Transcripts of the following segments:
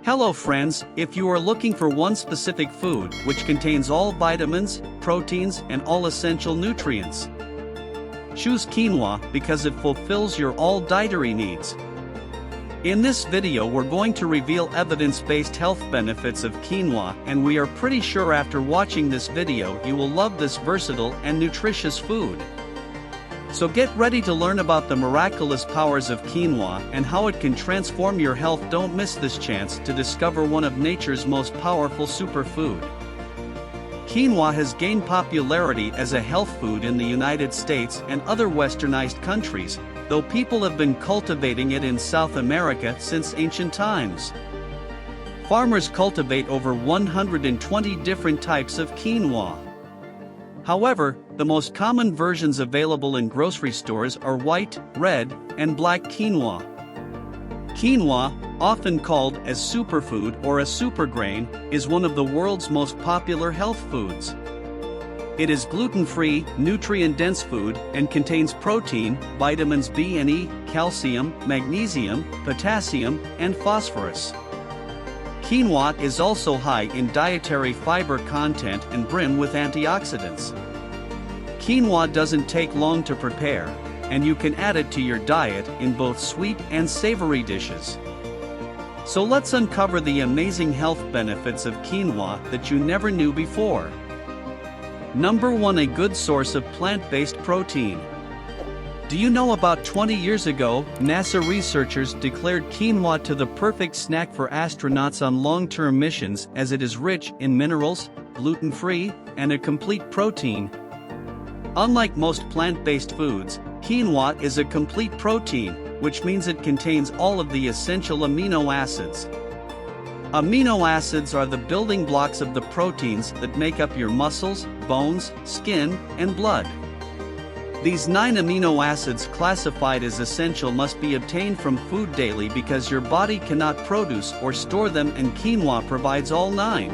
Hello friends, if you are looking for one specific food which contains all vitamins, proteins, and all essential nutrients, choose quinoa because it fulfills your all dietary needs. In this video we're going to reveal evidence-based health benefits of quinoa, and we are pretty sure after watching this video you will love this versatile and nutritious food. So get ready to learn about the miraculous powers of quinoa and how it can transform your health. Don't miss this chance to discover one of nature's most powerful superfood. Quinoa has gained popularity as a health food in the United States and other westernized countries, though people have been cultivating it in South America since ancient times. Farmers cultivate over 120 different types of quinoa. However, the most common versions available in grocery stores are white, red, and black quinoa. Quinoa, often called as superfood or a supergrain, is one of the world's most popular health foods. It is gluten-free, nutrient-dense food and contains protein, vitamins B and E, calcium, magnesium, potassium, and phosphorus. Quinoa is also high in dietary fiber content and brim with antioxidants. Quinoa doesn't take long to prepare, and you can add it to your diet in both sweet and savory dishes. So let's uncover the amazing health benefits of quinoa that you never knew before. Number 1. A good source of plant-based protein. Do you know about 20 years ago, NASA researchers declared quinoa to the perfect snack for astronauts on long-term missions as it is rich in minerals, gluten-free, and a complete protein. Unlike most plant-based foods, quinoa is a complete protein, which means it contains all of the essential amino acids. Amino acids are the building blocks of the proteins that make up your muscles, bones, skin, and blood. These 9 amino acids classified as essential must be obtained from food daily because your body cannot produce or store them, and quinoa provides all 9.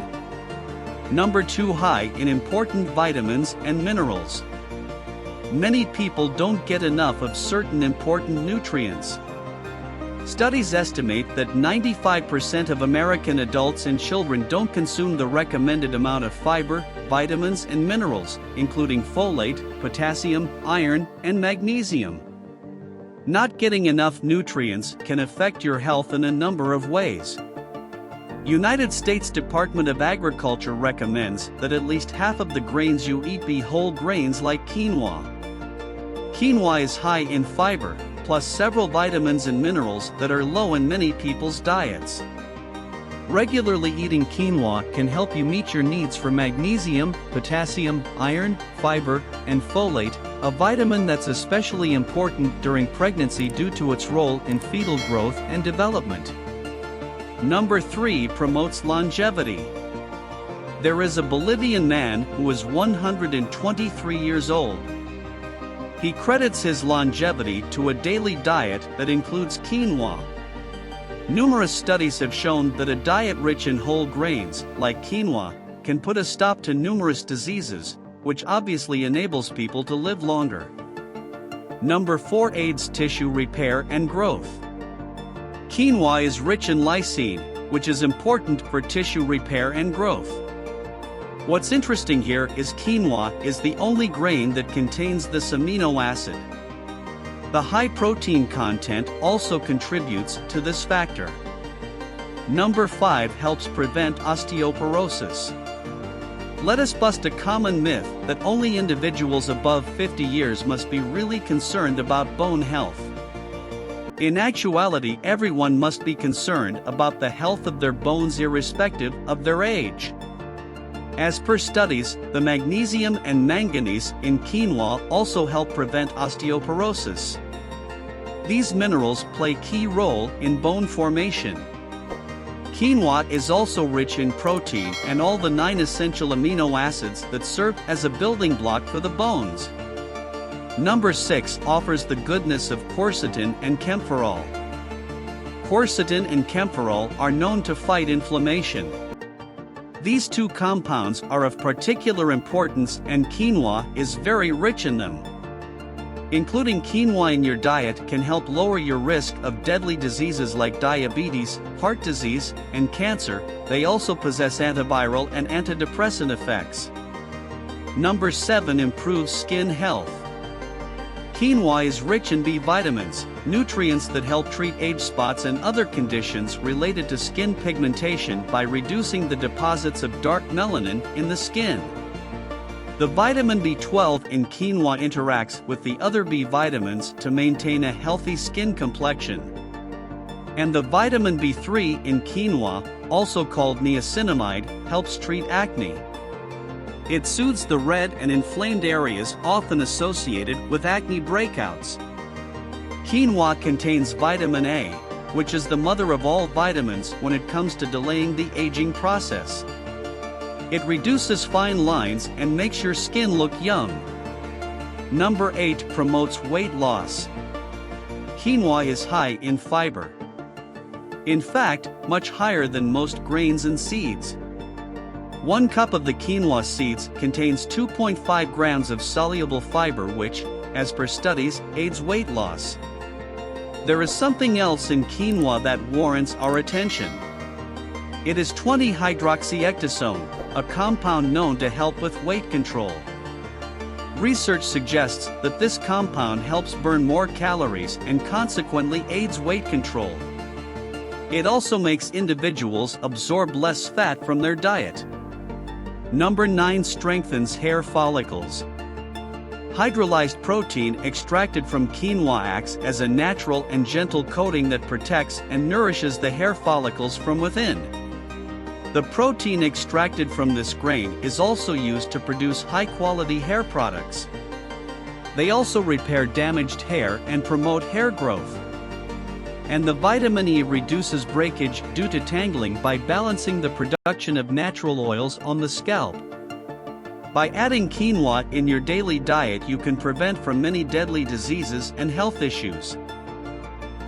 Number 2. High in important vitamins and minerals. Many people don't get enough of certain important nutrients. Studies estimate that 95% of American adults and children don't consume the recommended amount of fiber, vitamins, and minerals, including folate, potassium, iron, and magnesium. Not getting enough nutrients can affect your health in a number of ways. United States Department of Agriculture recommends that at least half of the grains you eat be whole grains like quinoa. Quinoa is high in fiber, plus several vitamins and minerals that are low in many people's diets. Regularly eating quinoa can help you meet your needs for magnesium, potassium, iron, fiber, and folate, a vitamin that's especially important during pregnancy due to its role in fetal growth and development. Number 3. Promotes longevity. There is a Bolivian man who is 123 years old. He credits his longevity to a daily diet that includes quinoa. Numerous studies have shown that a diet rich in whole grains, like quinoa, can put a stop to numerous diseases, which obviously enables people to live longer. Number 4. Aids tissue repair and growth. Quinoa is rich in lysine, which is important for tissue repair and growth. What's interesting here is quinoa is the only grain that contains this amino acid. The high protein content also contributes to this factor. Number 5. Helps prevent osteoporosis. Let us bust a common myth that only individuals above 50 years must be really concerned about bone health. In actuality, everyone must be concerned about the health of their bones irrespective of their age. As per studies, the magnesium and manganese in quinoa also help prevent osteoporosis. These minerals play a key role in bone formation. Quinoa is also rich in protein and all the 9 essential amino acids that serve as a building block for the bones. Number 6. Offers the goodness of quercetin and camphorol. Quercetin and camphorol are known to fight inflammation. These 2 compounds are of particular importance, and quinoa is very rich in them. Including quinoa in your diet can help lower your risk of deadly diseases like diabetes, heart disease, and cancer. They also possess antiviral and antidepressant effects. Number 7. Improves skin health. Quinoa is rich in B vitamins, nutrients that help treat age spots and other conditions related to skin pigmentation by reducing the deposits of dark melanin in the skin. The vitamin B12 in quinoa interacts with the other B vitamins to maintain a healthy skin complexion. And the vitamin B3 in quinoa, also called niacinamide, helps treat acne. It soothes the red and inflamed areas often associated with acne breakouts. Quinoa contains vitamin A, which is the mother of all vitamins when it comes to delaying the aging process. It reduces fine lines and makes your skin look young. Number 8. Promotes weight loss. Quinoa is high in fiber. In fact, much higher than most grains and seeds. 1 cup of the quinoa seeds contains 2.5 grams of soluble fiber which, as per studies, aids weight loss. There is something else in quinoa that warrants our attention. It is 20-hydroxyectasone, a compound known to help with weight control. Research suggests that this compound helps burn more calories and consequently aids weight control. It also makes individuals absorb less fat from their diet. Number 9. Strengthens hair follicles. Hydrolyzed protein extracted from quinoa acts as a natural and gentle coating that protects and nourishes the hair follicles from within. The protein extracted from this grain is also used to produce high-quality hair products. They also repair damaged hair and promote hair growth. And the vitamin E reduces breakage due to tangling by balancing the production of natural oils on the scalp. By adding quinoa in your daily diet, you can prevent from many deadly diseases and health issues.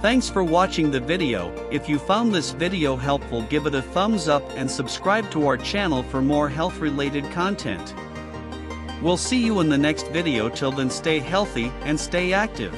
Thanks for watching the video. If you found this video helpful, give it a thumbs up and subscribe to our channel for more health-related content. We'll see you in the next video. Till then, stay healthy and stay active.